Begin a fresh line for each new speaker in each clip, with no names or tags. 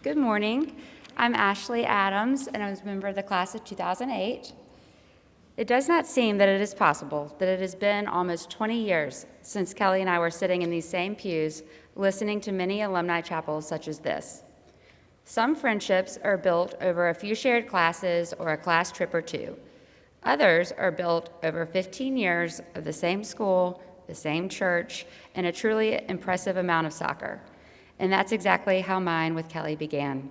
Good morning. I'm Ashley Adams, and I was a member of the class of 2008. It does not seem that it is possible that it has been almost 20 years since Kelly and I were sitting in these same pews listening to many alumni chapels such as this. Some friendships are built over a few shared classes or a class trip or two. Others are built over 15 years of the same school, the same church, and a truly impressive amount of soccer. And that's exactly how mine with Kelly began.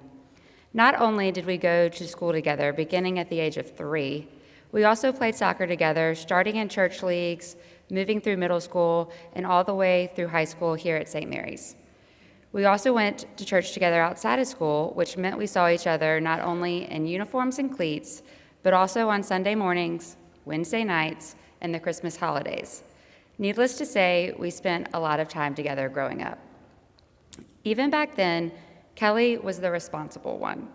Not only did we go to school together beginning at the age of 3, we also played soccer together, starting in church leagues, moving through middle school, and all the way through high school here at St. Mary's. We also went to church together outside of school, which meant we saw each other not only in uniforms and cleats, but also on Sunday mornings, Wednesday nights, and the Christmas holidays. Needless to say, we spent a lot of time together growing up. Even back then, Kelly was the responsible one,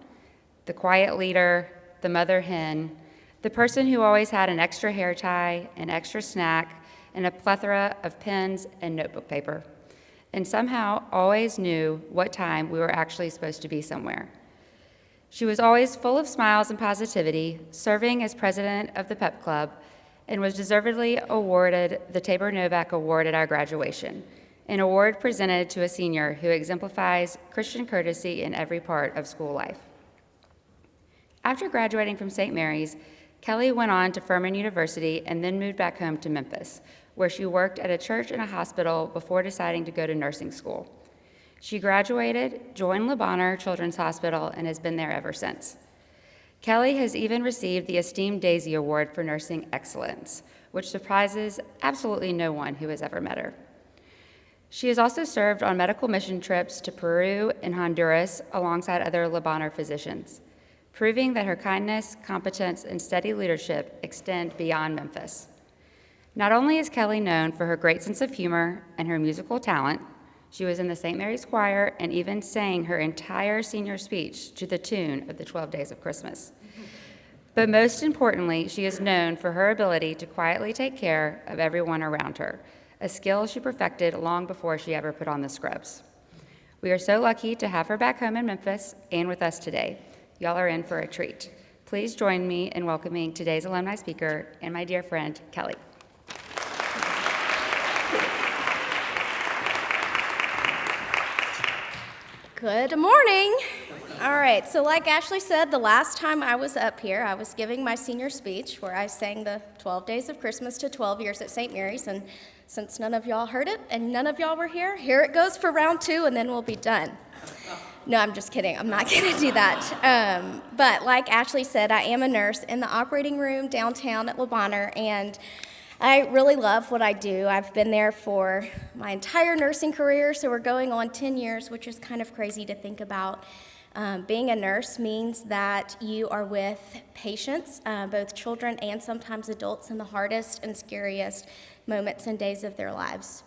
the quiet leader, the mother hen, the person who always had an extra hair tie, an extra snack, and a plethora of pens and notebook paper, and somehow always knew what time we were actually supposed to be somewhere. She was always full of smiles and positivity, serving as president of the pep club, and was deservedly awarded the Tabor Novak Award at our graduation, an award presented to a senior who exemplifies Christian courtesy in every part of school life. After graduating from St. Mary's, Kelly went on to Furman University and then moved back home to Memphis, where she worked at a church and a hospital before deciding to go to nursing school. She graduated, joined Bonheur Children's Hospital, and has been there ever since. Kelly has even received the esteemed Daisy Award for Nursing Excellence, which surprises absolutely no one who has ever met her. She has also served on medical mission trips to Peru and Honduras alongside other Bonheur physicians, proving that her kindness, competence, and steady leadership extend beyond Memphis. Not only is Kelly known for her great sense of humor and her musical talent, she was in the St. Mary's Choir and even sang her entire senior speech to the tune of the 12 Days of Christmas. But most importantly, she is known for her ability to quietly take care of everyone around her, a skill she perfected long before she ever put on the scrubs. We are so lucky to have her back home in Memphis and with us today. Y'all are in for a treat. Please join me in welcoming today's alumni speaker and my dear friend, Kelly.
Good morning. All right, so like Ashley said, the last time I was up here, I was giving my senior speech where I sang the 12 Days of Christmas to 12 years at St. Mary's, and since none of y'all heard it and none of y'all were here it goes for round 2, and then we'll be done. No, I'm just kidding. I'm not going to do that. But like Ashley said, I am a nurse in the operating room downtown at Bonheur, and I really love what I do. I've been there for my entire nursing career, so we're going on 10 years, which is kind of crazy to think about. Being a nurse means that you are with patients, both children and sometimes adults, in the hardest and scariest moments and days of their lives.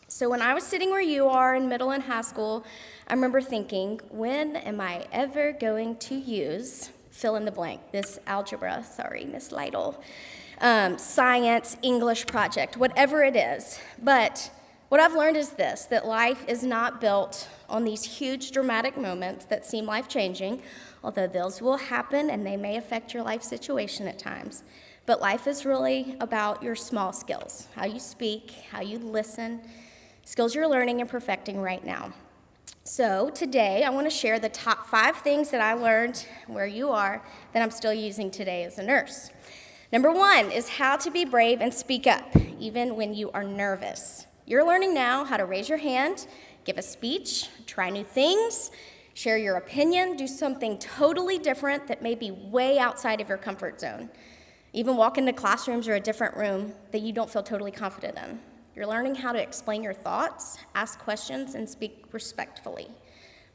So when I was sitting where you are in middle and high school, I remember thinking, when am I ever going to use, fill in the blank, this algebra, sorry, Miss Lytle, science, English project, whatever it is. But what I've learned is this, that life is not built on these huge dramatic moments that seem life-changing, although those will happen and they may affect your life situation at times. But life is really about your small skills, how you speak, how you listen, skills you're learning and perfecting right now. So today I want to share the top 5 things that I learned where you are that I'm still using today as a nurse. Number 1 is how to be brave and speak up, even when you are nervous. You're learning now how to raise your hand, give a speech, try new things, share your opinion, do something totally different that may be way outside of your comfort zone. Even walk into classrooms or a different room that you don't feel totally confident in. You're learning how to explain your thoughts, ask questions, and speak respectfully.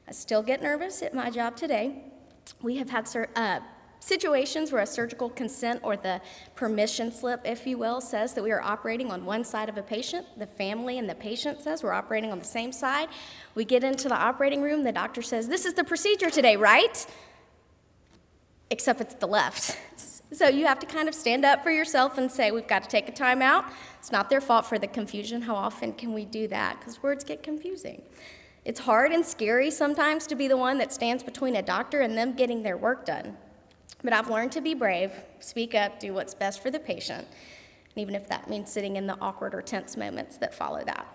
I still get nervous at my job today. We have had situations where a surgical consent or the permission slip, if you will, says that we are operating on one side of a patient. The family and the patient says we're operating on the same side. We get into the operating room, the doctor says, "This is the procedure today, right?" Except it's the left. So you have to kind of stand up for yourself and say, we've got to take a time out. It's not their fault for the confusion. How often can we do that? Because words get confusing. It's hard and scary sometimes to be the one that stands between a doctor and them getting their work done. But I've learned to be brave, speak up, do what's best for the patient, and even if that means sitting in the awkward or tense moments that follow that.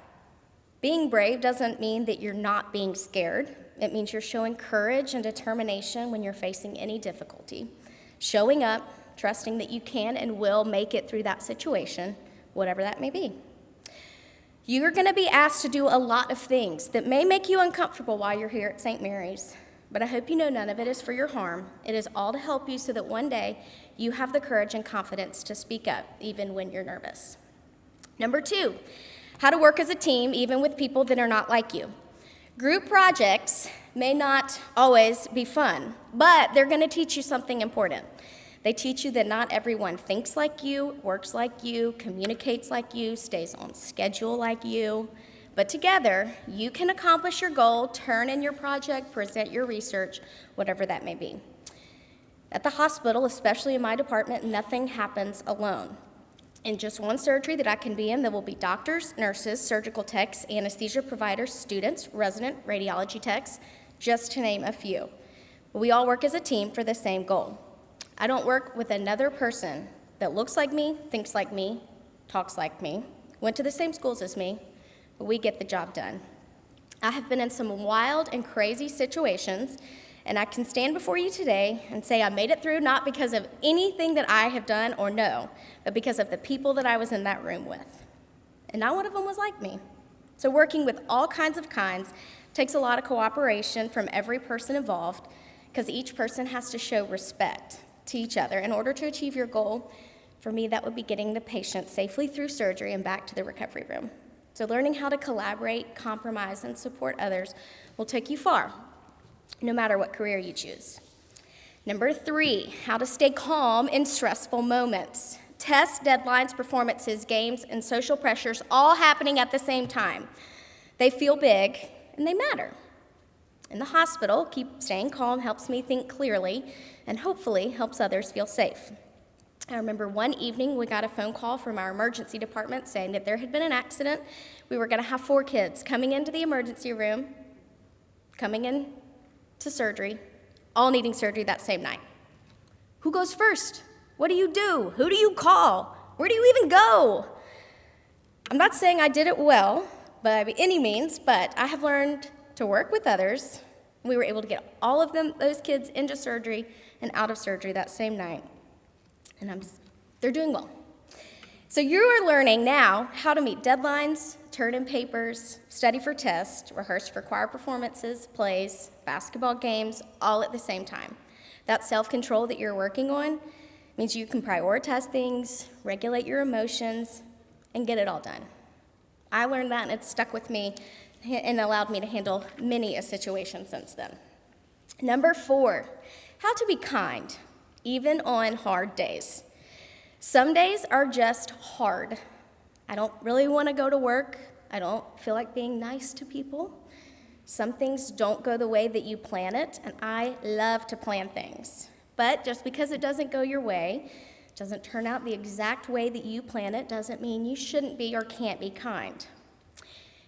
Being brave doesn't mean that you're not being scared. It means you're showing courage and determination when you're facing any difficulty. Showing up, trusting that you can and will make it through that situation, whatever that may be. You're going to be asked to do a lot of things that may make you uncomfortable while you're here at St. Mary's, but I hope you know none of it is for your harm. It is all to help you so that one day you have the courage and confidence to speak up, even when you're nervous. Number 2, how to work as a team, even with people that are not like you. Group projects may not always be fun, but they're going to teach you something important. They teach you that not everyone thinks like you, works like you, communicates like you, stays on schedule like you. But together, you can accomplish your goal, turn in your project, present your research, whatever that may be. At the hospital, especially in my department, nothing happens alone. In just one surgery that I can be in, there will be doctors, nurses, surgical techs, anesthesia providers, students, resident radiology techs, just to name a few. We all work as a team for the same goal. I don't work with another person that looks like me, thinks like me, talks like me, went to the same schools as me, but we get the job done. I have been in some wild and crazy situations, and I can stand before you today and say I made it through not because of anything that I have done or know, but because of the people that I was in that room with. And not one of them was like me. So working with all kinds takes a lot of cooperation from every person involved, because each person has to show respect to each other in order to achieve your goal. For me, that would be getting the patient safely through surgery and back to the recovery room. So learning how to collaborate, compromise, and support others will take you far, no matter what career you choose. Number 3, how to stay calm in stressful moments. Tests, deadlines, performances, games, and social pressures all happening at the same time. They feel big, and they matter. In the hospital, staying calm helps me think clearly and hopefully helps others feel safe. I remember one evening we got a phone call from our emergency department saying that there had been an accident. We were going to have 4 kids coming into the emergency room, coming in to surgery, all needing surgery that same night. Who goes first? What do you do? Who do you call? Where do you even go? I'm not saying I did it well by any means, but I have learned to work with others. We were able to get all of those kids into surgery and out of surgery that same night. And they're doing well. So you are learning now how to meet deadlines, turn in papers, study for tests, rehearse for choir performances, plays, basketball games, all at the same time. That self-control that you're working on means you can prioritize things, regulate your emotions, and get it all done. I learned that, and it's stuck with me and allowed me to handle many a situation since then. Number 4, how to be kind, even on hard days. Some days are just hard. I don't really want to go to work. I don't feel like being nice to people. Some things don't go the way that you plan it, and I love to plan things. But just because it doesn't go your way, doesn't turn out the exact way that you plan it, doesn't mean you shouldn't be or can't be kind.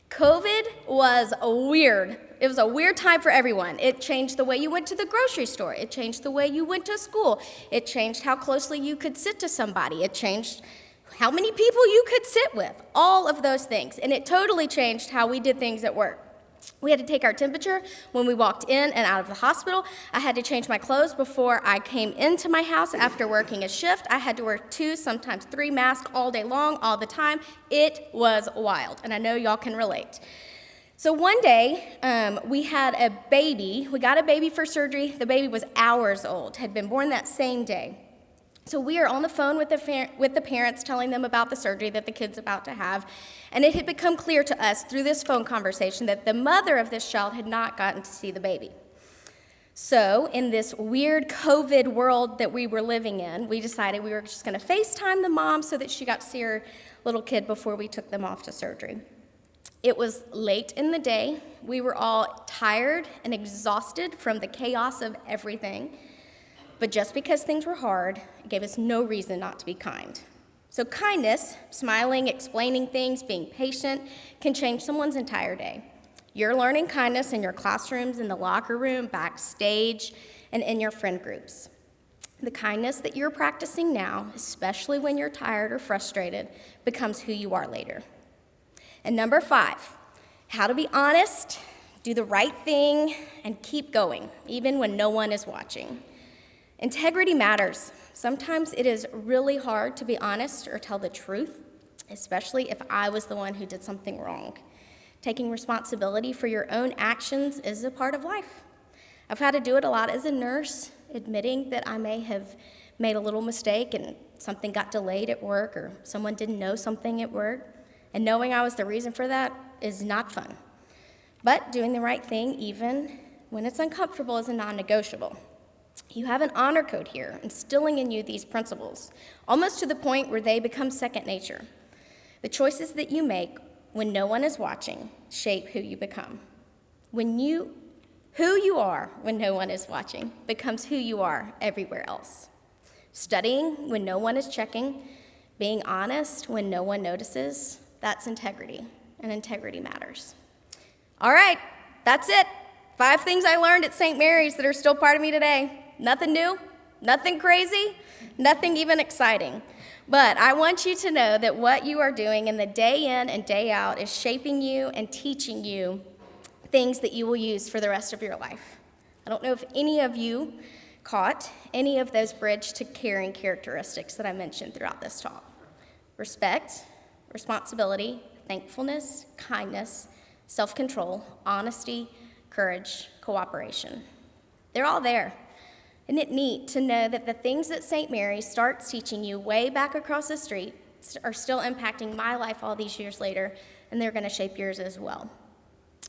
COVID was weird. It was a weird time for everyone. It changed the way you went to the grocery store. It changed the way you went to school. It changed how closely you could sit to somebody. It changed how many people you could sit with, all of those things. And it totally changed how we did things at work. We had to take our temperature when we walked in and out of the hospital. I had to change my clothes before I came into my house after working a shift. I had to wear 2, sometimes 3 masks all day long, all the time. It was wild, and I know y'all can relate. So one day, we had a baby. We got a baby for surgery. The baby was hours old, had been born that same day. So we are on the phone with the parents telling them about the surgery that the kid's about to have, and it had become clear to us through this phone conversation that the mother of this child had not gotten to see the baby. So in this weird COVID world that we were living in, we decided we were just going to FaceTime the mom so that she got to see her little kid before we took them off to surgery. It was late in the day. We were all tired and exhausted from the chaos of everything. But just because things were hard, it gave us no reason not to be kind. So kindness, smiling, explaining things, being patient, can change someone's entire day. You're learning kindness in your classrooms, in the locker room, backstage, and in your friend groups. The kindness that you're practicing now, especially when you're tired or frustrated, becomes who you are later. And number 5, how to be honest, do the right thing, and keep going, even when no one is watching. Integrity matters. Sometimes it is really hard to be honest or tell the truth, especially if I was the one who did something wrong. Taking responsibility for your own actions is a part of life. I've had to do it a lot as a nurse, admitting that I may have made a little mistake and something got delayed at work or someone didn't know something at work, and knowing I was the reason for that is not fun. But doing the right thing, even when it's uncomfortable, is a non-negotiable. You have an honor code here, instilling in you these principles, almost to the point where they become second nature. The choices that you make when no one is watching shape who you become. Who you are when no one is watching becomes who you are everywhere else. Studying when no one is checking, being honest when no one notices, that's integrity, and integrity matters. All right, that's it. 5 things I learned at St. Mary's that are still part of me today. Nothing new, nothing crazy, nothing even exciting. But I want you to know that what you are doing in the day in and day out is shaping you and teaching you things that you will use for the rest of your life. I don't know if any of you caught any of those bridge to caring characteristics that I mentioned throughout this talk. Respect, responsibility, thankfulness, kindness, self-control, honesty, courage, cooperation. They're all there. Isn't it neat to know that the things that St. Mary's starts teaching you way back across the street are still impacting my life all these years later, and they're going to shape yours as well.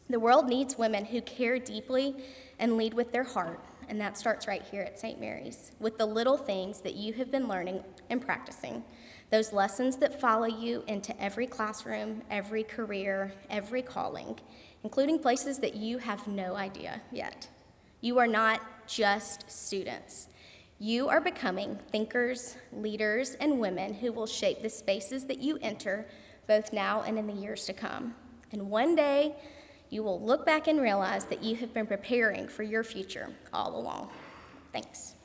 The world needs women who care deeply and lead with their heart, and that starts right here at St. Mary's, with the little things that you have been learning and practicing, those lessons that follow you into every classroom, every career, every calling, including places that you have no idea yet. You are not just students. You are becoming thinkers, leaders, and women who will shape the spaces that you enter, both now and in the years to come. And one day, you will look back and realize that you have been preparing for your future all along. Thanks.